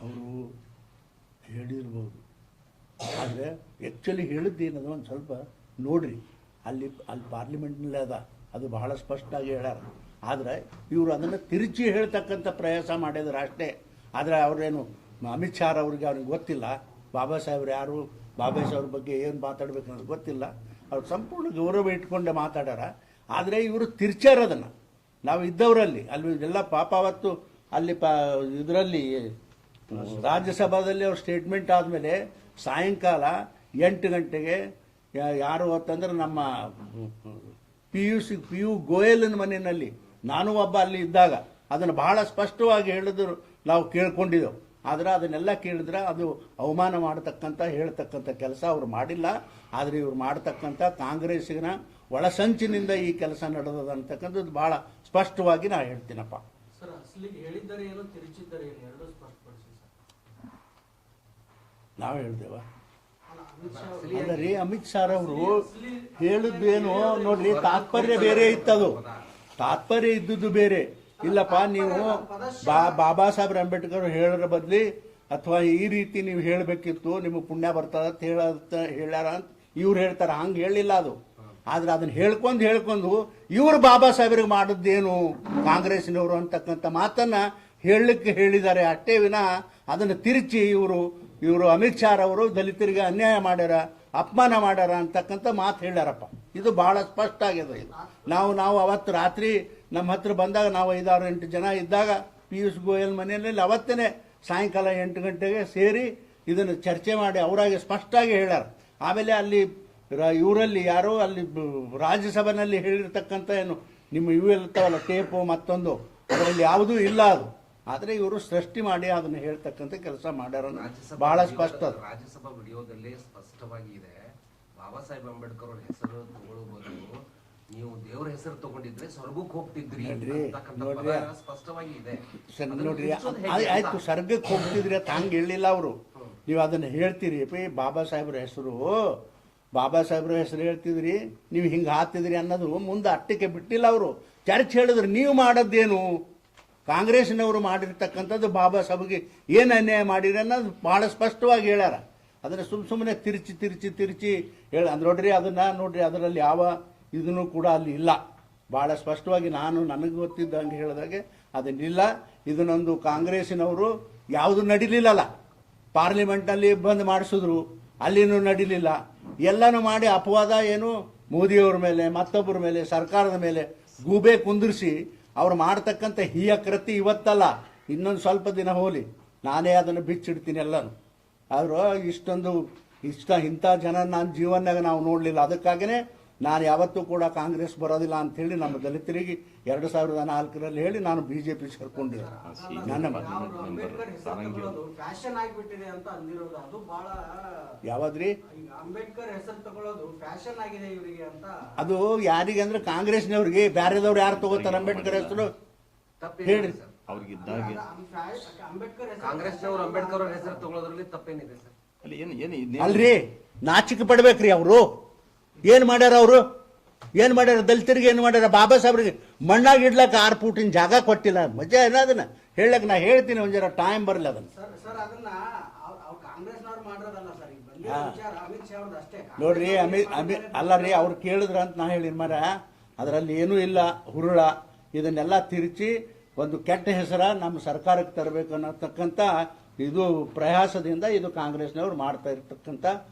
ಅವರು ಹೇಳಿರ್ಬೋದು, ಆದರೆ ಆ್ಯಕ್ಚುಲಿ ಹೇಳಿದ್ದೇನದು ಒಂದು ಸ್ವಲ್ಪ ನೋಡ್ರಿ. ಅಲ್ಲಿ ಪಾರ್ಲಿಮೆಂಟ್ನಲ್ಲಿ ಅದು ಬಹಳ ಸ್ಪಷ್ಟವಾಗಿ ಹೇಳ್ಯಾರ. ಆದರೆ ಇವರು ಅದನ್ನು ತಿರುಚಿ ಹೇಳ್ತಕ್ಕಂಥ ಪ್ರಯಾಸ ಮಾಡಿದ್ರು ಅಷ್ಟೇ. ಆದರೆ ಅವರೇನು ಅಮಿತ್ ಶಾ ಅವ್ರಿಗೆ ಗೊತ್ತಿಲ್ಲ ಬಾಬಾ ಸಾಹೇಬ್ರು ಯಾರು, ಬಾಬಾ ಸಾಹೇಬ್ರ ಬಗ್ಗೆ ಏನು ಮಾತಾಡಬೇಕು ಅನ್ನೋದು ಗೊತ್ತಿಲ್ಲ. ಅವ್ರು ಸಂಪೂರ್ಣ ಗೌರವ ಇಟ್ಕೊಂಡೆ ಮಾತಾಡ್ಯಾರ. ಆದರೆ ಇವರು ತಿರ್ಚಾರ ಅದನ್ನು. ನಾವು ಇದ್ದವರಲ್ಲಿ ಅಲ್ಲಿ ಎಲ್ಲ ಪಾಪ ಅವತ್ತು ಅಲ್ಲಿ ಇದರಲ್ಲಿ ರಾಜ್ಯಸಭಾದಲ್ಲಿ ಅವ್ರ ಸ್ಟೇಟ್ಮೆಂಟ್ ಆದಮೇಲೆ ಸಾಯಂಕಾಲ 8 ಗಂಟೆಗೆ ಯಾರು ಅಂತಂದ್ರೆ ನಮ್ಮ ಪಿ ಯು ಗೋಯಲನ ಮನೆಯಲ್ಲಿ ನಾನು ಒಬ್ಬ ಅಲ್ಲಿ ಇದ್ದಾಗ ಅದನ್ನು ಬಹಳ ಸ್ಪಷ್ಟವಾಗಿ ಹೇಳಿದ್ರು, ನಾವು ಕೇಳ್ಕೊಂಡಿದ್ದೆವು. ಆದರೆ ಅದನ್ನೆಲ್ಲ ಕೇಳಿದ್ರೆ ಅದು ಅವಮಾನ ಮಾಡತಕ್ಕಂಥ ಹೇಳ್ತಕ್ಕಂಥ ಕೆಲಸ ಅವರು ಮಾಡಿಲ್ಲ. ಆದರೆ ಇವರು ಮಾಡತಕ್ಕಂಥ ಕಾಂಗ್ರೆಸ್ಸಿನ ಒಳಸಂಚಿನಿಂದ ಈ ಕೆಲಸ ನಡೆದದ ಅಂತಕ್ಕಂಥದ್ದು ಬಹಳ ಸ್ಪಷ್ಟವಾಗಿ ನಾನು ಹೇಳ್ತೀನಪ್ಪ. ನಾವು ಹೇಳ್ದೇವ ಅಲ್ಲ ರೀ, ಅಮಿತ್ ಶಾ ಅವರು ಹೇಳಿದ್ದೇನು ನೋಡ್ರಿ, ತಾತ್ಪರ್ಯ ಬೇರೆ ಇತ್ತದು, ತಾತ್ಪರ್ಯ ಇದ್ದದ್ದು ಬೇರೆ. ಇಲ್ಲಪ್ಪ ನೀವು ಬಾಬಾ ಸಾಹೇಬ್ ಅಂಬೇಡ್ಕರ್ ಹೇಳೋದ್ರ ಬದಲಿ ಅಥವಾ ಈ ರೀತಿ ನೀವು ಹೇಳಬೇಕಿತ್ತು, ನಿಮಗೆ ಪುಣ್ಯ ಬರ್ತದ ಹೇಳ್ಯಾರ ಅಂತ ಇವ್ರು ಹೇಳ್ತಾರೆ. ಹಂಗೆ ಹೇಳಿಲ್ಲ ಅದು. ಆದ್ರೆ ಅದನ್ನ ಹೇಳ್ಕೊಂಡು ಇವರು ಬಾಬಾ ಸಾಹೇಬ್ರಿಗೆ ಮಾಡಿದ್ದೇನು ಕಾಂಗ್ರೆಸ್ನವರು ಅಂತಕ್ಕಂಥ ಮಾತನ್ನ ಹೇಳಲಿಕ್ಕೆ ಹೇಳಿದ್ದಾರೆ ಅಷ್ಟೇ ವಿನ ಅದನ್ನು ತಿರುಚಿ ಇವರು ಅಮಿತ್ ಶಾ ಅವರು ದಲಿತರಿಗೆ ಅನ್ಯಾಯ ಮಾಡ್ಯಾರ, ಅಪಮಾನ ಮಾಡ್ಯಾರ ಅಂತಕ್ಕಂಥ ಮಾತು ಹೇಳ್ಯಾರಪ್ಪ. ಇದು ಬಹಳ ಸ್ಪಷ್ಟ ಆಗಿದೆ. ಇದು ನಾವು ಅವತ್ತು ರಾತ್ರಿ ನಮ್ಮ ಹತ್ರ ಬಂದಾಗ ನಾವು 5-6-8 ಜನ ಇದ್ದಾಗ ಪಿಯೂಷ್ ಗೋಯಲ್ ಮನೆಯಲ್ಲಿ ಅವತ್ತೇ ಸಾಯಂಕಾಲ 8 ಗಂಟೆಗೆ ಸೇರಿ ಇದನ್ನು ಚರ್ಚೆ ಮಾಡಿ ಅವರಾಗಿ ಸ್ಪಷ್ಟವಾಗಿ ಹೇಳ್ಯಾರ. ಆಮೇಲೆ ಅಲ್ಲಿ ಇವರಲ್ಲಿ ಯಾರೋ ಅಲ್ಲಿ ರಾಜ್ಯಸಭೆಯಲ್ಲಿ ಹೇಳಿರ್ತಕ್ಕಂಥ ಏನು ನಿಮ್ಮ ಇವು ಇರ್ತಾವಲ್ಲ ಟೇಪು ಮತ್ತೊಂದು, ಅದರಲ್ಲಿ ಯಾವುದೂ ಇಲ್ಲ ಅದು. ಆದರೆ ಇವರು ಸೃಷ್ಟಿ ಮಾಡಿ ಅದನ್ನು ಹೇಳ್ತಕ್ಕಂಥ ಕೆಲಸ ಮಾಡ್ಯಾರ. ಬಹಳ ಸ್ಪಷ್ಟ ರಾಜ್ಯಸಭಾ ವಿಡಿಯೋದಲ್ಲಿ ಸ್ಪಷ್ಟವಾಗಿ ಇದೆ. ಬಾಬಾ ಸಾಹೇಬ್ ಅಂಬೇಡ್ಕರ್ ಅವ್ರ ಹೆಸರು ತಗೊಳ್ಬಹುದು, ನೀವು ದೇವರ ಹೆಸರು ತಗೊಂಡಿದ್ರೆ ಸ್ವರ್ಗಕ್ಕೆ ಹೋಗ್ತಿದ್ರಿ ಸ್ಪಷ್ಟವಾಗಿ ಇದೆ. ನೋಡ್ರಿ, ಆಯ್ತು ಸ್ವರ್ಗಕ್ಕೆ ಹೋಗ್ತಿದ್ರಿ ಅಂತ ಹಂಗೆ ಹೇಳಿಲ್ಲ ಅವರು. ನೀವು ಅದನ್ನು ಹೇಳ್ತೀರಿ ಬಾಬಾ ಸಾಹೇಬ್ರ ಹೆಸರು ಹೇಳ್ತಿದ್ರಿ, ನೀವು ಹಿಂಗೆ ಹಾಕ್ತಿದ್ರಿ ಅನ್ನೋದು ಮುಂದೆ ಅಟ್ಟಕ್ಕೆ ಬಿಟ್ಟಿಲ್ಲ ಅವರು. ಚರ್ಚೆ ಹೇಳಿದ್ರು ನೀವು ಮಾಡೋದೇನು, ಕಾಂಗ್ರೆಸ್ನವರು ಮಾಡಿರ್ತಕ್ಕಂಥದ್ದು ಬಾಬಾ ಸಾಹೇಬ್ಗೆ ಏನು ಅನ್ಯಾಯ ಮಾಡಿರಿ ಅನ್ನೋದು ಬಹಳ ಸ್ಪಷ್ಟವಾಗಿ ಹೇಳ್ಯಾರ. ಅದನ್ನು ಸುಮ್ಮನೆ ತಿರುಚಿ ಹೇಳಿ ನೋಡ್ರಿ, ನೋಡ್ರಿ ಅದರಲ್ಲಿ ಯಾವ ಇದನ್ನು ಕೂಡ ಅಲ್ಲಿ ಇಲ್ಲ. ಭಾಳ ಸ್ಪಷ್ಟವಾಗಿ ನನಗೆ ಗೊತ್ತಿದ್ದಂಗೆ ಹೇಳಿದಾಗೆ ಅದನ್ನಿಲ್ಲ. ಇದನ್ನೊಂದು ಕಾಂಗ್ರೆಸ್ಸಿನವರು ಯಾವುದು ನಡೀಲಿಲ್ಲಲ್ಲ, ಪಾರ್ಲಿಮೆಂಟ್ನಲ್ಲಿ ಬಂದ್ ಮಾಡಿಸಿದ್ರು, ಅಲ್ಲಿನೂ ನಡೀಲಿಲ್ಲ. ಎಲ್ಲನೂ ಮಾಡಿ ಅಪವಾದ ಏನು ಮೋದಿಯವ್ರ ಮೇಲೆ ಮತ್ತೊಬ್ಬರ ಮೇಲೆ ಸರ್ಕಾರದ ಮೇಲೆ ಗೂಬೆ ಕುಂದಿರಿಸಿ ಅವ್ರು ಮಾಡ್ತಕ್ಕಂಥ ಹೀಯ ಕೃತಿ ಇವತ್ತಲ್ಲ, ಇನ್ನೊಂದು ಸ್ವಲ್ಪ ದಿನ ಹೋಲಿ ನಾನೇ ಅದನ್ನು ಬಿಚ್ಚಿಡ್ತೀನಿ ಎಲ್ಲನೂ. ಆದರೂ ಇಂಥ ಜನ ನನ್ನ ಜೀವನದಾಗ ನಾವು ನೋಡಲಿಲ್ಲ. ಅದಕ್ಕಾಗಿಯೇ ನಾನು ಯಾವತ್ತೂ ಕೂಡ ಕಾಂಗ್ರೆಸ್ ಬರೋದಿಲ್ಲ ಅಂಥೇಳಿ ನಮ್ಮ ದಲಿತರಿಗೆ 2004ರಲ್ಲಿ ಹೇಳಿ ನಾನು ಬಿಜೆಪಿ ಸೇರ್ಕೊಂಡಿದ್ದೆ. ಯಾವ್ದ್ರಿ ಅದು ಯಾರಿಗೆ ಅಂದ್ರೆ ಕಾಂಗ್ರೆಸ್ನವ್ರಿಗೆ, ಬ್ಯಾರೆದವ್ರು ಯಾರು ತಗೋತಾರೆ ಅಂಬೇಡ್ಕರ್ ಹೆಸರು ಹೇಳಿ. ಅಂಬೇಡ್ಕರ್ ಹೆಸರು ತಗೊಳ್ಳೋದ್ರಲ್ಲಿ ತಪ್ಪೇನಿದೆ ಸರ್? ಅಲ್ರಿ, ನಾಚಿಕೆ ಪಡ್ಬೇಕ್ರಿ. ಅವರು ಏನ್ ಮಾಡ್ಯಾರ, ದಲಿತರಿಗೆ ಏನು ಮಾಡ್ಯಾರ? ಬಾಬಾ ಸಾಹೇಬ್ರಿಗೆ ಮಣ್ಣಾಗಿ ಇಡ್ಲಕ್ಕ 6 ಫೂಟಿನ ಜಾಗ ಕೊಟ್ಟಿಲ್ಲ. ಮಜಾ ಏನ ಅದನ್ನ ಹೇಳಕ್ ನಾ ಹೇಳ್ತೀನಿ, ಒಂದ್ ಜರ ಟೈಮ್ ಬರಲ್ಲ ಅದನ್ನ. ನೋಡ್ರಿ ಅಲ್ಲರಿ, ಅವ್ರು ಕೇಳಿದ್ರ ಅಂತ ನಾ ಹೇಳಿ ಮರ, ಅದರಲ್ಲಿ ಏನೂ ಇಲ್ಲ ಹುರುಳ. ಇದನ್ನೆಲ್ಲ ತಿರುಚಿ ಒಂದು ಕೆಟ್ಟ ಹೆಸರ ನಮ್ಮ ಸರ್ಕಾರಕ್ಕೆ ತರಬೇಕು ಅನ್ನತಕ್ಕಂಥ ಇದು ಪ್ರಯಾಸದಿಂದ ಇದು ಕಾಂಗ್ರೆಸ್ನವ್ರು ಮಾಡ್ತಾ ಇರ್ತಕ್ಕಂಥ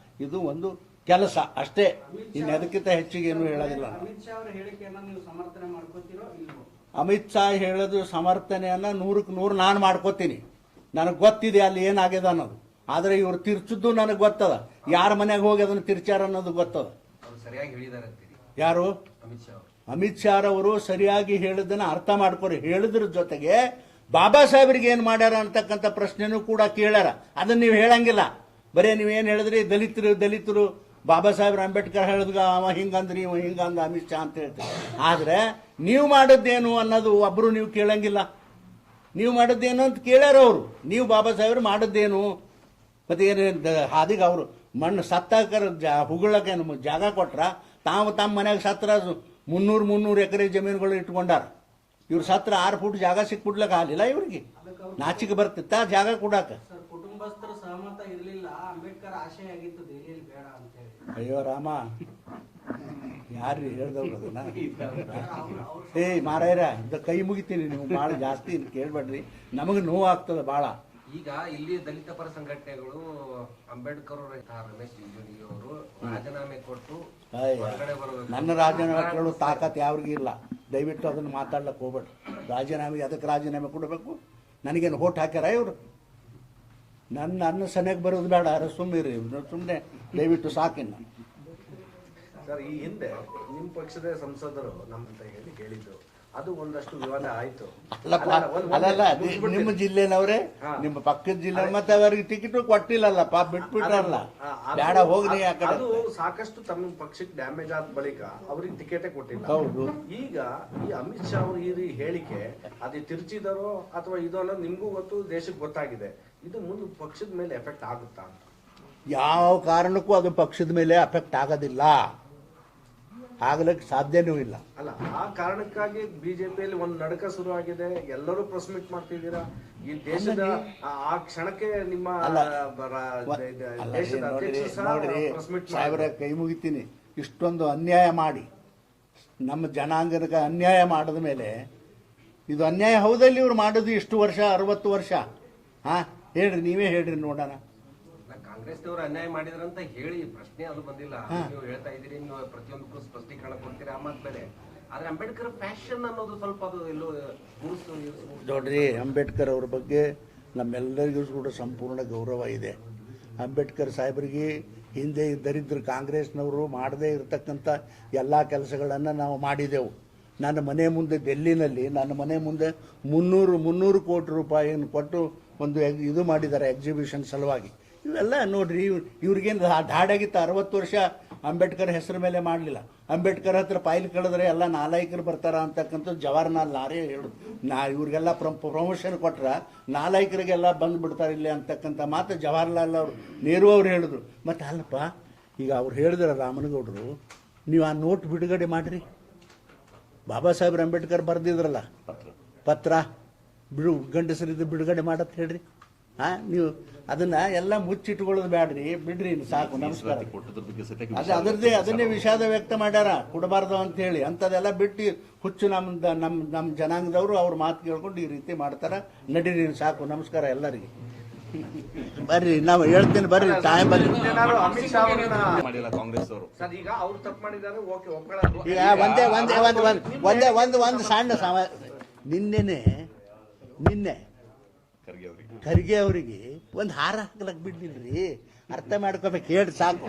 ಇದು ಒಂದು ಕೆಲಸ ಅಷ್ಟೇ. ಇನ್ನು ಅದಕ್ಕಿಂತ ಹೆಚ್ಚಿಗೆ ಏನು ಹೇಳೋದಿಲ್ಲ. ಅಮಿತ್ ಶಾ ಹೇಳೋದು ಸಮರ್ಥನೆಯನ್ನ 100ಕ್ಕೆ 100 ನಾನು ಮಾಡ್ಕೋತೀನಿ. ನನಗೆ ಗೊತ್ತಿದೆ ಅಲ್ಲಿ ಏನಾಗಿದೆ ಅನ್ನೋದು. ಆದರೆ ಇವ್ರು ತಿರ್ಚಿದ್ದು ನನಗೆ ಗೊತ್ತದ, ಯಾರ ಮನೆಗೆ ಹೋಗಿ ಅದನ್ನು ತಿರ್ಚಾರ ಅನ್ನೋದು ಗೊತ್ತದ. ಯಾರು? ಅಮಿತ್ ಶಾ ಅವರು ಸರಿಯಾಗಿ ಹೇಳಿದ್ದನ್ನ ಅರ್ಥ ಮಾಡ್ಕೊರಿ. ಹೇಳಿದ್ರ ಜೊತೆಗೆ ಬಾಬಾ ಸಾಹೇಬ್ರಿಗೆ ಏನ್ ಮಾಡ್ಯಾರ ಅಂತಕ್ಕಂಥ ಪ್ರಶ್ನೆನೂ ಕೂಡ ಕೇಳ್ಯಾರ. ಅದನ್ನ ನೀವು ಹೇಳಂಗಿಲ್ಲ. ಬರೀ ನೀವೇನು ಹೇಳಿದ್ರಿ, ದಲಿತರು ಬಾಬಾ ಸಾಹೇಬ್ರ ಅಂಬೇಡ್ಕರ್ ಹೇಳಿದ್ಗ ಅವ ಹಿಂಗಂದ್ರಿ ಇವ ಹಿಂಗಂದ ಅಮಿತ್ ಶಾ ಅಂತ ಹೇಳ್ತೀವಿ. ಆದ್ರೆ ನೀವು ಮಾಡಿದ್ದೇನು ಅನ್ನೋದು ಒಬ್ರು ನೀವು ಕೇಳಂಗಿಲ್ಲ. ನೀವು ಮಾಡಿದ್ದೇನು ಅಂತ ಕೇಳ್ಯಾರ ಅವರು. ನೀವು ಬಾಬಾ ಸಾಹೇಬ್ರು ಮಾಡಿದ್ದೇನು ಮತ್ತೆ ಏನು ಹಾದಿಗೆ ಅವರು ಮಣ್ಣು ಸತ್ತಾಕರ ಹುಗಳಕ್ಕೆ ಜಾಗ ಕೊಟ್ರ, ತಾವು ತಮ್ಮ ಮನೆಯಾಗ ಸತ್ರ 300 ಎಕರೆ ಜಮೀನುಗಳು ಇಟ್ಕೊಂಡಾರ. ಇವ್ರು ಸತ್ರ 6 ಫೂಟ್ ಜಾಗ ಸಿಕ್ಬಿಡ್ಲಕ್ಕ ಆಗಲಿಲ್ಲ ಇವ್ರಿಗೆ. ನಾಚಿಕೆ ಬರ್ತಿತ್ತ ಜಾಗ ಕೊಡಾಕ? ಸರ್, ಕುಟುಂಬಸ್ಥರ ಸಹಮತ ಇರಲಿಲ್ಲ, ಅಂಬೇಡ್ಕರ್ ಆಶಯ ಆಗಿತ್ತು ದೆಹಲಿಯಲ್ಲಿ ಬೇಡ ಅಂತ ಹೇಳಿ. ಅಯ್ಯೋ ರಾಮ, ಯಾರು ಹೇಳ್ದವ್ರು ಅದನ್ನ? ಏಯ್ ಮಾರಾಯರ, ಇದು ಕೈ ಮುಗಿತೀನಿ, ನೀವು ಭಾಳ ಜಾಸ್ತಿ ಕೇಳ್ಬೇಡ್ರಿ, ನಮಗೆ ನೋವು ಆಗ್ತದೆ ಭಾಳ. ಈಗ ಇಲ್ಲಿ ದಲಿತ ಪರ ಸಂಘಟನೆಗಳು ಅಂಬೇಡ್ಕರ್ ರಮೇಶ್ ಜಿಗಜಿಣಗಿ ಅವರು ರಾಜೀನಾಮೆ ಕೊಟ್ಟು ಹೊರಗಡೆ ಬರಬೇಕು. ನನ್ನ ರಾಜೀನಾಮೆ ಕೊಡೋ ತಾಕತ್ ಯಾವ್ರಿಗೂ ಇಲ್ಲ. ದಯವಿಟ್ಟು ಅದನ್ನು ಮಾತಾಡ್ಲಕ್ಕೆ ಹೋಗ್ಬೇಡ್ರಿ. ರಾಜೀನಾಮೆ ಅದಕ್ಕೆ ರಾಜೀನಾಮೆ ಕೊಡಬೇಕು? ನನಗೇನು ಓಟ್ ಹಾಕ್ಯಾರ ಇವರು? ನನ್ನ ಸನಿಯಾಗಿ ಬರೋದು ಬೇಡ, ಸುಮ್ಮನೆ ಸುಮ್ಮನೆ ದಯವಿಟ್ಟು ಸಾಕಿನ್ನ. ಸರ್, ಈ ಹಿಂದೆ ನಿಮ್ಮ ಪಕ್ಷದ ಸಂಸದರು ನಮ್ಮ ಹೇಳಿದ್ರು, ಅದು ಒಂದಷ್ಟು ವಿವಾದ ಆಯ್ತು. ಅಲ್ಲಲ್ಲ, ನಿಮ್ಮ ಜಿಲ್ಲೆನವ್ರೆ, ನಿಮ್ಮ ಪಕ್ಕದ ಜಿಲ್ಲೆ, ಮತ್ತೆ ಅವರಿಗೆ ಟಿಕೆಟ್ ಕೊಟ್ಟಿಲ್ಲಲ್ಲಪ್ಪ, ಬಿಟ್ಬಿಟ್ರಲ್ಲ. ಬೇಡ ಹೋಗ್ರಿ ಆ ಕಡೆ. ಅದು ಸಾಕಷ್ಟು ತಮ್ಮ ಪಕ್ಷಕ್ಕೆ ಡ್ಯಾಮೇಜ್ ಆದ ಬಳಿಕ ಅವ್ರಿಗೆ ಟಿಕೆಟೇ ಕೊಟ್ಟಿಲ್ಲ. ಹೌದು. ಈಗ ಈ ಅಮಿತ್ ಶಾ ಅವರು ಈ ಹೇಳಿಕೆ ಅದು ತಿರ್ಚಿದಾರೋ ಅಥವಾ ಇದು ಅನ್ನೋದು ನಿಮ್ಗೂ ಗೊತ್ತು, ದೇಶಕ್ಕೆ ಗೊತ್ತಾಗಿದೆ. ಇದು ಮುಂದೆ ಪಕ್ಷದ ಮೇಲೆ ಎಫೆಕ್ಟ್ ಆಗುತ್ತಾ ಅಂತ? ಯಾವ ಕಾರಣಕ್ಕೂ ಅದು ಪಕ್ಷದ ಮೇಲೆ ಅಫೆಕ್ಟ್ ಆಗೋದಿಲ್ಲ, ಆಗ್ಲಿಕ್ಕೆ ಸಾಧ್ಯನೂ ಇಲ್ಲ. ಅಲ್ಲ, ಆ ಕಾರಣಕ್ಕಾಗಿ ಬಿಜೆಪಿಯಲ್ಲಿ ಒಂದು ನಡಕ ಶುರು ಆಗಿದೆ. ಎಲ್ಲರೂ ಪ್ರೆಸ್ ಮೀಟ್ ಮಾಡ್ತಿದ್ದೀರಾ. ಈ ದೇಶದ ಆ ಕ್ಷಣಕ್ಕೆ ನಿಮ್ಮ ದೇಶದ ಅಧ್ಯಕ್ಷರು ಸಹ ಪ್ರೆಸ್ ಮೀಟ್ ಸಾಹೇಬ್ರ ಕೈ ಮುಗಿತೀನಿ. ಇಷ್ಟೊಂದು ಅನ್ಯಾಯ ಮಾಡಿ ನಮ್ಮ ಜನಾಂಗಕ್ಕೆ ಅನ್ಯಾಯ ಮಾಡಿದ ಮೇಲೆ, ಇದು ಅನ್ಯಾಯ ಹೌದಲ್ಲಿ ಇವ್ರು ಮಾಡೋದು ಇಷ್ಟು ವರ್ಷ, 60 ವರ್ಷ? ಹಾ, ಹೇಳ್ರಿ, ನೀವೇ ಹೇಳ್ರಿ ನೋಡೋಣ. ಕಾಂಗ್ರೆಸ್ನವರು ಅನ್ಯಾಯ ಮಾಡಿದ್ರಂತ ಹೇಳಿ ಪ್ರಶ್ನೆ ಅದು ಬಂದಿಲ್ಲ. ನೀವು ಹೇಳ್ತಾ ಇದ್ದೀರಿ, ನೀವು ಪ್ರತಿಯೊಂದಕ್ಕೂ ಸ್ಪಷ್ಟೀಕರಣ ಕೊಡ್ತೀರಿ, ಆ ಮಾತು ಬೇರೆ. ಆದ್ರೆ ಅಂಬೇಡ್ಕರ್ ಫ್ಯಾಷನ್ ಅನ್ನೋದು ಸ್ವಲ್ಪ ಅದು ಎಲ್ಲೋ ನೋಡ್ರಿ, ಅಂಬೇಡ್ಕರ್ ಅವ್ರ ಬಗ್ಗೆ ನಮ್ಮೆಲ್ಲರಿಗೂ ಕೂಡ ಸಂಪೂರ್ಣ ಗೌರವ ಇದೆ. ಅಂಬೇಡ್ಕರ್ ಸಾಹೇಬರಿಗೆ ಹಿಂದೆ ದರಿದ್ರ ಕಾಂಗ್ರೆಸ್ನವರು ಮಾಡದೇ ಇರತಕ್ಕಂಥ ಎಲ್ಲ ಕೆಲಸಗಳನ್ನು ನಾವು ಮಾಡಿದೆವು. ನನ್ನ ಮನೆ ಮುಂದೆ ಡೆಲ್ಲಿನಲ್ಲಿ ನನ್ನ ಮನೆ ಮುಂದೆ 300 ಕೋಟಿ ರೂಪಾಯಿಯನ್ನು ಕೊಟ್ಟು ಒಂದು ಇದು ಮಾಡಿದ್ದಾರೆ ಎಕ್ಸಿಬಿಷನ್ ಸಲುವಾಗಿ. ಇವೆಲ್ಲ ನೋಡ್ರಿ, ಇವ್ರಿಗೇನು ಧಾಡಾಗಿತ್ತು? 60 ವರ್ಷ ಅಂಬೇಡ್ಕರ್ ಹೆಸರು ಮೇಲೆ ಮಾಡಲಿಲ್ಲ. ಅಂಬೇಡ್ಕರ್ ಹತ್ರ ಫೈಲ್ ಕಳೆದ್ರೆ ಎಲ್ಲ ನಾಲಾಯಕರು ಬರ್ತಾರ ಅಂತಕ್ಕಂಥದ್ದು ಜವಾಹರ್ಲಾಲ್ ನೆಹರು ಹೇಳುದು. ಇವ್ರಿಗೆಲ್ಲ ಪ್ರಮೋಷನ್ ಕೊಟ್ರ ನಾಲಾಯಕರಿಗೆಲ್ಲ ಬಂದ್ಬಿಡ್ತಾರೆ ಇಲ್ಲಿ ಅಂತಕ್ಕಂಥ ಮಾತು ಜವಾಹರ್ಲಾಲ್ ನೆಹರು ಅವ್ರು ಹೇಳಿದ್ರು. ಮತ್ತು ಅಲ್ಲಪ್ಪ, ಈಗ ಅವ್ರು ಹೇಳಿದ್ರ ರಾಮನಗೌಡರು, ನೀವು ಆ ನೋಟ್ ಬಿಡುಗಡೆ ಮಾಡಿರಿ. ಬಾಬಾ ಸಾಹೇಬ್ರ ಅಂಬೇಡ್ಕರ್ ಬರೆದಿದ್ರಲ್ಲ ಪತ್ರ, ಗಂಡಸರಿದ್ದು ಬಿಡುಗಡೆ ಮಾಡತ್ ಹೇಳ್ರಿ. ನೀವು ಅದನ್ನ ಎಲ್ಲ ಮುಚ್ಚಿಟ್ಕೊಳ್ಳೋದು ಬೇಡ್ರಿ, ಬಿಡ್ರಿ, ಸಾಕು, ನಮಸ್ಕಾರ. ಅದನ್ನೇ ವಿಷಾದ ವ್ಯಕ್ತ ಮಾಡ್ಯಾರ, ಕೊಡಬಾರ್ದು ಅಂತ ಹೇಳಿ. ಅಂಥದ್ದೆಲ್ಲ ಬಿಟ್ಟು ಹುಚ್ಚು ನಮ್ಮ ಜನಾಂಗದವರು ಅವ್ರ ಮಾತು ಕೇಳ್ಕೊಂಡು ಈ ರೀತಿ ಮಾಡ್ತಾರ. ನಡೀರಿ, ಸಾಕು, ನಮಸ್ಕಾರ ಎಲ್ಲರಿಗೆ. ಬರ್ರಿ, ನಾವು ಹೇಳ್ತೇನೆ, ಬರ್ರಿ, ಟೈಮ್ ಬರ್ರಿ. ಅಮಿತ್ ಶಾ ಮಾಡಿಲ್ಲ ಕಾಂಗ್ರೆಸ್ ಅವರು. ಸರ್, ಈಗ ಅವ್ರು ತಪ್ಪು ಮಾಡಿದ್ದಾರೆ, ಓಕೆ, ಒಪ್ಕೊಳ್ಳೋದು. ಈಗ ಒಂದು ಸಣ್ಣ ನಿನ್ನೆ ಖರ್ಗೆ ಅವರಿಗೆ ಒಂದು ಹಾರ ಹಾಕ್ಲಕ್ ಬಿಡ್ಲಿಲ್ರಿ. ಅರ್ಥ ಮಾಡ್ಕೋಬೇಕು, ಹೇಳ್ರಿ, ಸಾಕು.